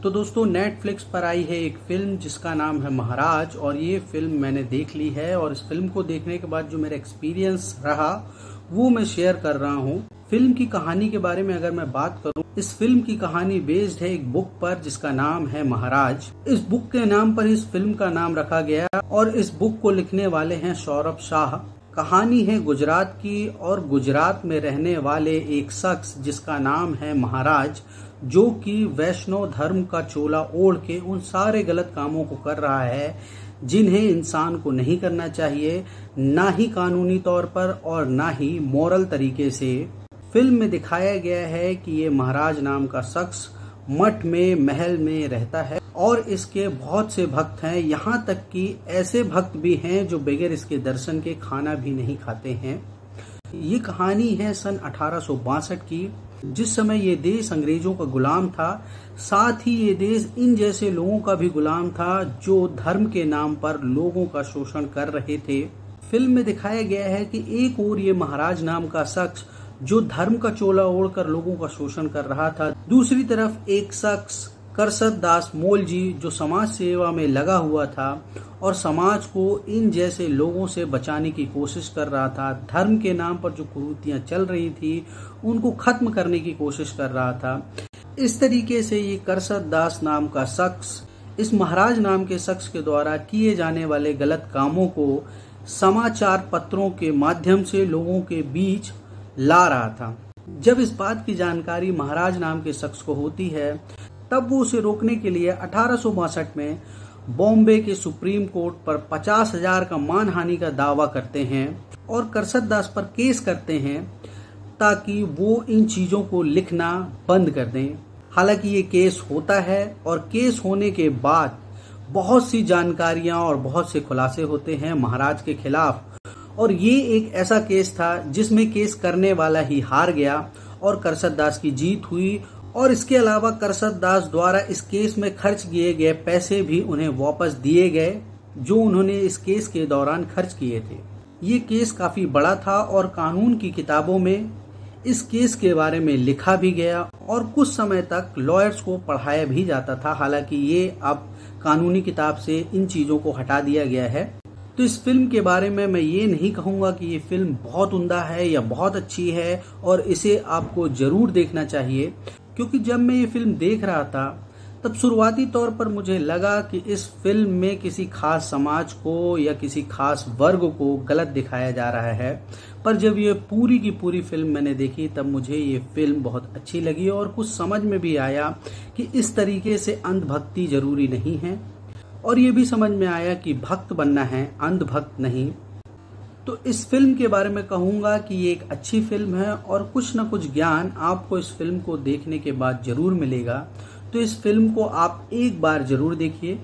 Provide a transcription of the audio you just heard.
तो दोस्तों नेटफ्लिक्स पर आई है एक फिल्म जिसका नाम है महाराज और ये फिल्म मैंने देख ली है और इस फिल्म को देखने के बाद जो मेरा एक्सपीरियंस रहा वो मैं शेयर कर रहा हूँ। फिल्म की कहानी के बारे में अगर मैं बात करूँ, इस फिल्म की कहानी बेस्ड है एक बुक पर जिसका नाम है महाराज। इस बुक के नाम पर इस फिल्म का नाम रखा गया और इस बुक को लिखने वाले हैं सौरभ शाह। कहानी है गुजरात की और गुजरात में रहने वाले एक शख्स जिसका नाम है महाराज, जो कि वैष्णव धर्म का चोला ओढ़ के उन सारे गलत कामों को कर रहा है जिन्हें इंसान को नहीं करना चाहिए, ना ही कानूनी तौर पर और ना ही मॉरल तरीके से। फिल्म में दिखाया गया है कि ये महाराज नाम का शख्स मठ में महल में रहता है और इसके बहुत से भक्त हैं, यहाँ तक कि ऐसे भक्त भी हैं जो बगैर इसके दर्शन के खाना भी नहीं खाते हैं। ये कहानी है सन 1862 की, जिस समय ये देश अंग्रेजों का गुलाम था। साथ ही ये देश इन जैसे लोगों का भी गुलाम था जो धर्म के नाम पर लोगों का शोषण कर रहे थे। फिल्म में दिखाया गया है कि एक ओर ये महाराज नाम का शख्स जो धर्म का चोला ओढ़कर लोगों का शोषण कर रहा था, दूसरी तरफ एक शख्स करसत दास मोल जी जो समाज सेवा में लगा हुआ था और समाज को इन जैसे लोगों से बचाने की कोशिश कर रहा था। धर्म के नाम पर जो कुरीतियां चल रही थी उनको खत्म करने की कोशिश कर रहा था। इस तरीके से ये करसत दास नाम का शख्स इस महाराज नाम के शख्स के द्वारा किए जाने वाले गलत कामों को समाचार पत्रों के माध्यम से लोगों के बीच ला रहा था। जब इस बात की जानकारी महाराज नाम के शख्स को होती है, तब वो उसे रोकने के लिए 1862 में बॉम्बे के सुप्रीम कोर्ट पर 50,000 का मानहानि का दावा करते हैं और करसत दास पर केस करते हैं ताकि वो इन चीजों को लिखना बंद कर दें। हालांकि ये केस होता है और केस होने के बाद बहुत सी जानकारियां और बहुत से खुलासे होते हैं महाराज के खिलाफ, और ये एक ऐसा केस था जिसमें केस करने वाला ही हार गया और करसत दास की जीत हुई। और इसके अलावा करसत दास द्वारा इस केस में खर्च किए गए पैसे भी उन्हें वापस दिए गए जो उन्होंने इस केस के दौरान खर्च किए थे। ये केस काफी बड़ा था और कानून की किताबों में इस केस के बारे में लिखा भी गया और कुछ समय तक लॉयर्स को पढ़ाया भी जाता था। हालांकि ये अब कानूनी किताब से इन चीजों को हटा दिया गया है। तो इस फिल्म के बारे में मैं ये नहीं कहूंगा कि ये फिल्म बहुत उम्दा है या बहुत अच्छी है और इसे आपको जरूर देखना चाहिए, क्योंकि जब मैं ये फिल्म देख रहा था तब शुरुआती तौर पर मुझे लगा कि इस फिल्म में किसी खास समाज को या किसी खास वर्ग को गलत दिखाया जा रहा है। पर जब ये पूरी की पूरी फिल्म मैंने देखी तब मुझे ये फिल्म बहुत अच्छी लगी और कुछ समझ में भी आया कि इस तरीके से अंधभक्ति जरूरी नहीं है और ये भी समझ में आया कि भक्त बनना है, अंधभक्त नहीं। तो इस फिल्म के बारे में कहूंगा कि ये एक अच्छी फिल्म है और कुछ न कुछ ज्ञान आपको इस फिल्म को देखने के बाद जरूर मिलेगा। तो इस फिल्म को आप एक बार जरूर देखिए।